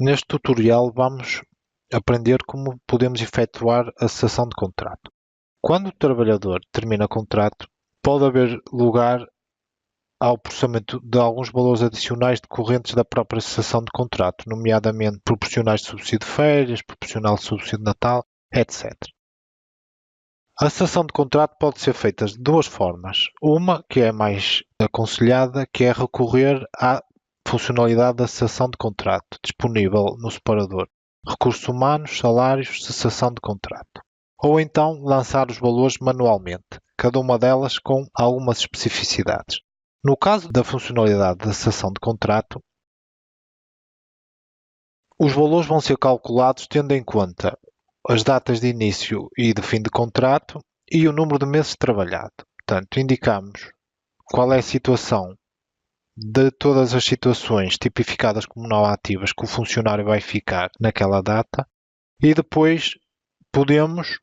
Neste tutorial vamos aprender como podemos efetuar a cessação de contrato. Quando o trabalhador termina contrato, pode haver lugar ao processamento de alguns valores adicionais decorrentes da própria cessação de contrato, nomeadamente proporcionais de subsídio de férias, proporcional de subsídio de Natal, etc. A cessação de contrato pode ser feita de duas formas. Uma, que é mais aconselhada, que é recorrer à funcionalidade da cessação de contrato, disponível no separador Recursos Humanos, Salários, Cessação de Contrato. Ou então lançar os valores manualmente, cada uma delas com algumas especificidades. No caso da funcionalidade da cessação de contrato, os valores vão ser calculados tendo em conta as datas de início e de fim de contrato e o número de meses trabalhado. Portanto, indicamos qual é a situação de todas as situações tipificadas como não ativas que o funcionário vai ficar naquela data e depois podemos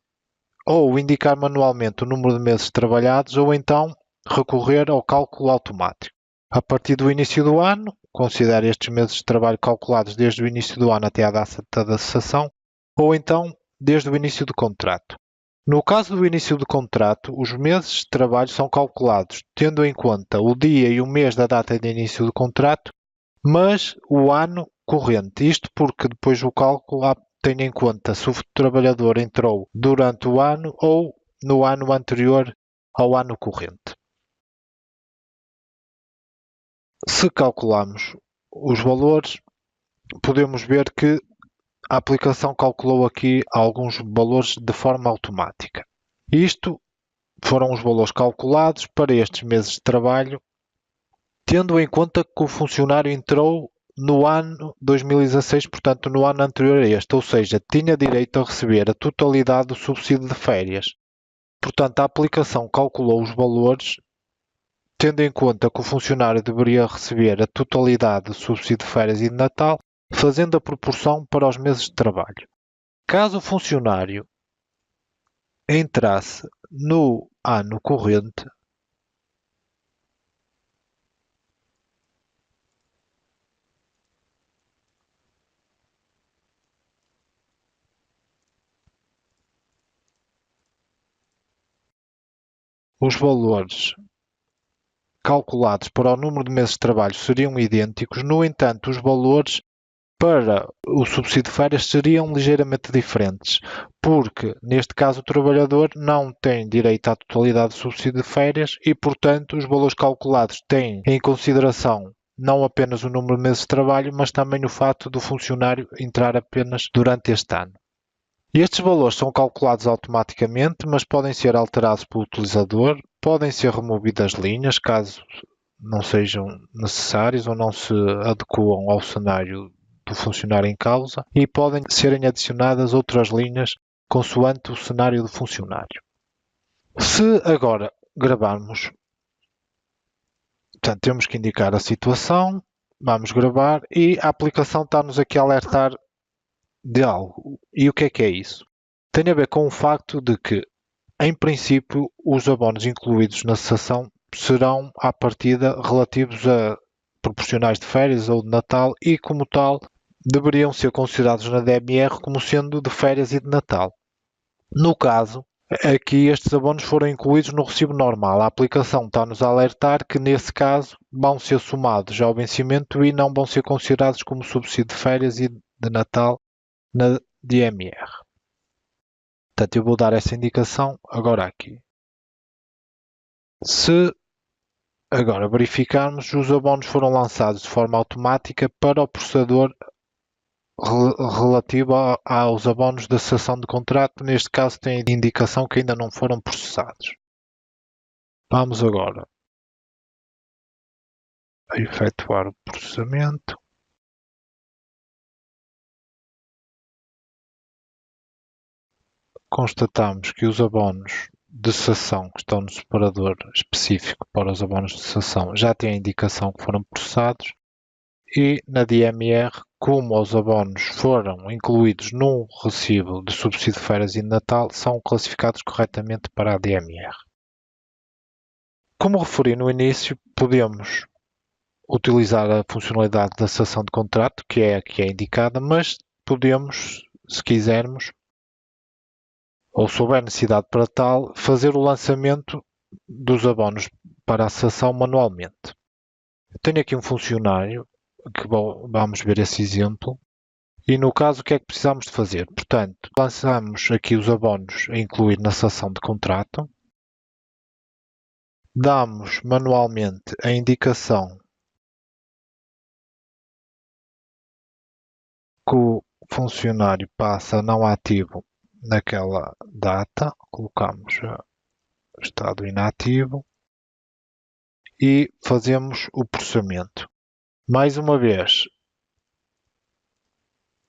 ou indicar manualmente o número de meses trabalhados ou então recorrer ao cálculo automático. A partir do início do ano, considere estes meses de trabalho calculados desde o início do ano até à data da cessação ou então desde o início do contrato. No caso do início do contrato, os meses de trabalho são calculados tendo em conta o dia e o mês da data de início do contrato, mas o ano corrente. Isto porque depois o cálculo tem em conta se o trabalhador entrou durante o ano ou no ano anterior ao ano corrente. Se calcularmos os valores, podemos ver que a aplicação calculou aqui alguns valores de forma automática. Isto foram os valores calculados para estes meses de trabalho, tendo em conta que o funcionário entrou no ano 2016, portanto no ano anterior a este, ou seja, tinha direito a receber a totalidade do subsídio de férias. Portanto, a aplicação calculou os valores tendo em conta que o funcionário deveria receber a totalidade do subsídio de férias e de Natal, fazendo a proporção para os meses de trabalho. Caso o funcionário entrasse no ano corrente, os valores calculados para o número de meses de trabalho seriam idênticos, no entanto, os valores para o subsídio de férias seriam ligeiramente diferentes, porque, neste caso, o trabalhador não tem direito à totalidade do subsídio de férias e, portanto, os valores calculados têm em consideração não apenas o número de meses de trabalho, mas também o fato do funcionário entrar apenas durante este ano. Estes valores são calculados automaticamente, mas podem ser alterados pelo utilizador, podem ser removidas linhas, caso não sejam necessárias ou não se adequam ao cenário do funcionário em causa, e podem serem adicionadas outras linhas consoante o cenário do funcionário. Se agora gravarmos, portanto, temos que indicar a situação, vamos gravar e a aplicação está-nos aqui a alertar de algo. E o que é isso? Tem a ver com o facto de que, em princípio, os abonos incluídos na cessação serão, à partida, relativos a proporcionais de férias ou de Natal e, como tal, deveriam ser considerados na DMR como sendo de férias e de Natal. No caso, aqui estes abonos foram incluídos no recibo normal. A aplicação está-nos a alertar que, nesse caso, vão ser somados ao vencimento e não vão ser considerados como subsídio de férias e de Natal na DMR. Portanto, eu vou dar essa indicação agora aqui. Se agora verificarmos, os abonos foram lançados de forma automática para o processador relativo aos abonos da cessação de contrato. Neste caso, tem a indicação que ainda não foram processados. Vamos agora a efetuar o processamento. Constatamos que os abonos de cessação que estão no separador específico para os abonos de cessação já têm a indicação que foram processados e na DMR, como os abonos foram incluídos num recibo de subsídio de férias e de Natal, são classificados corretamente para a DMR. Como referi no início, podemos utilizar a funcionalidade da cessação de contrato, que é a que é indicada, mas podemos, se quisermos, ou se houver necessidade para tal, fazer o lançamento dos abonos para a cessação manualmente. Eu tenho aqui um funcionário, que vamos ver esse exemplo, e no caso o que é que precisamos de fazer? Portanto, lançamos aqui os abonos a incluir na cessação de contrato, damos manualmente a indicação que o funcionário passa a não ativo naquela data, colocamos estado inativo e fazemos o processamento. Mais uma vez,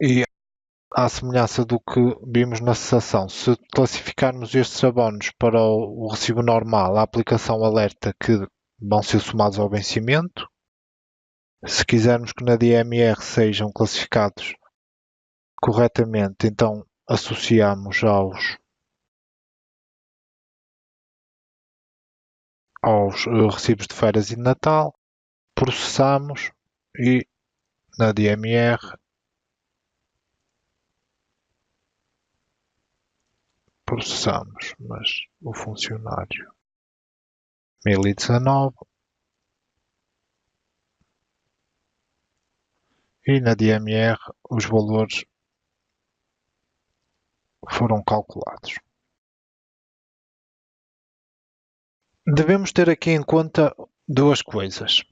e à semelhança do que vimos na cessação, se classificarmos estes abonos para o recibo normal, a aplicação alerta que vão ser somados ao vencimento. Se quisermos que na DMR sejam classificados corretamente, então associamos aos recibos de férias e de Natal, processamos e na DMR processamos, mas o funcionário 1019 e na DMR os valores foram calculados. Devemos ter aqui em conta duas coisas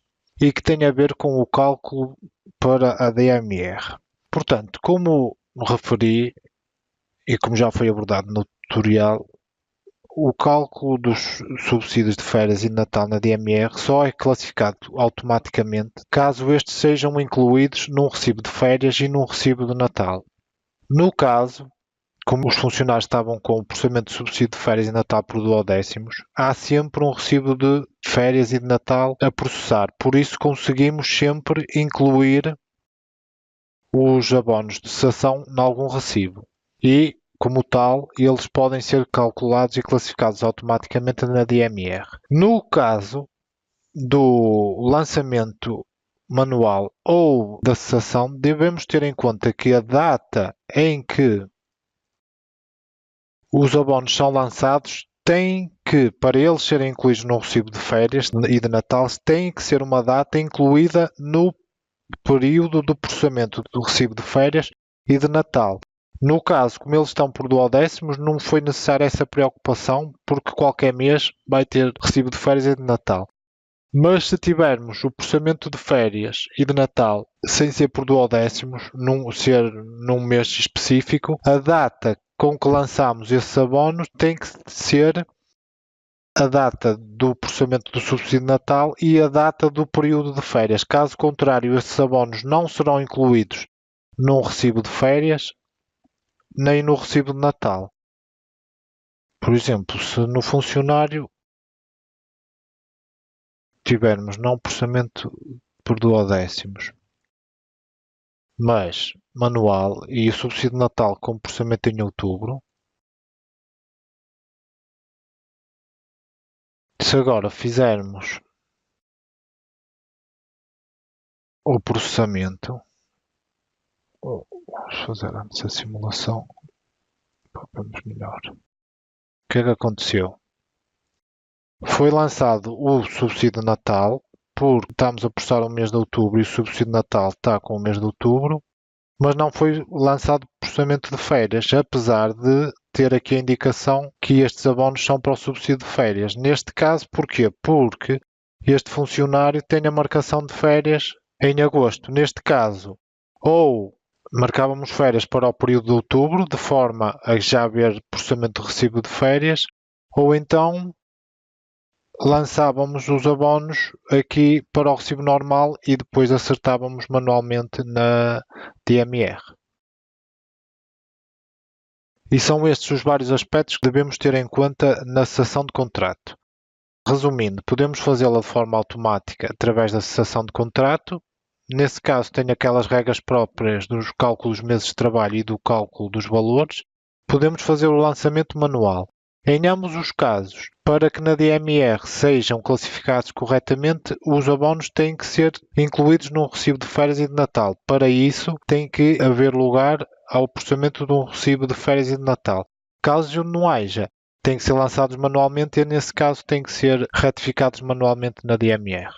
e que têm a ver com o cálculo para a DMR. Portanto, como referi e como já foi abordado no tutorial, o cálculo dos subsídios de férias e de Natal na DMR só é classificado automaticamente caso estes sejam incluídos num recibo de férias e num recibo de Natal. No caso, como os funcionários estavam com o processamento de subsídio de férias e Natal por duodécimos, há sempre um recibo de férias e de Natal a processar. Por isso conseguimos sempre incluir os abonos de cessação em algum recibo. E, como tal, eles podem ser calculados e classificados automaticamente na DMR. No caso do lançamento manual ou da cessação, devemos ter em conta que a data em que os abonos são lançados tem que, para eles serem incluídos no recibo de férias e de Natal, tem que ser uma data incluída no período do processamento do recibo de férias e de Natal. No caso, como eles estão por duodécimos, não foi necessária essa preocupação, porque qualquer mês vai ter recibo de férias e de Natal. Mas se tivermos o processamento de férias e de Natal sem ser por duodécimos, ser num mês específico, a data com que lançamos esses abonos tem que ser a data do processamento do subsídio de Natal e a data do período de férias. Caso contrário, esses abonos não serão incluídos num recibo de férias nem no recibo de Natal. Por exemplo, se no funcionário tivermos não processamento por duodécimos, mas manual e o subsídio de Natal com processamento em outubro, se agora fizermos o processamento, vamos fazer antes a simulação para vermos melhor. O que é que aconteceu? Foi lançado o subsídio de Natal, porque estamos a processar o mês de outubro e o subsídio de Natal está com o mês de outubro, mas não foi lançado processamento de férias, apesar de ter aqui a indicação que estes abonos são para o subsídio de férias. Neste caso, porquê? Porque este funcionário tem a marcação de férias em agosto. Neste caso, ou marcávamos férias para o período de outubro, de forma a já haver processamento de recibo de férias, ou então lançávamos os abonos aqui para o recibo normal e depois acertávamos manualmente na DMR. E são estes os vários aspectos que devemos ter em conta na cessação de contrato. Resumindo, podemos fazê-la de forma automática através da cessação de contrato. Nesse caso, tem aquelas regras próprias dos cálculos de meses de trabalho e do cálculo dos valores. Podemos fazer o lançamento manual. Em ambos os casos, para que na DMR sejam classificados corretamente, os abonos têm que ser incluídos num recibo de férias e de Natal. Para isso, tem que haver lugar ao processamento de um recibo de férias e de Natal. Caso não haja, têm que ser lançados manualmente e, nesse caso, têm que ser retificados manualmente na DMR.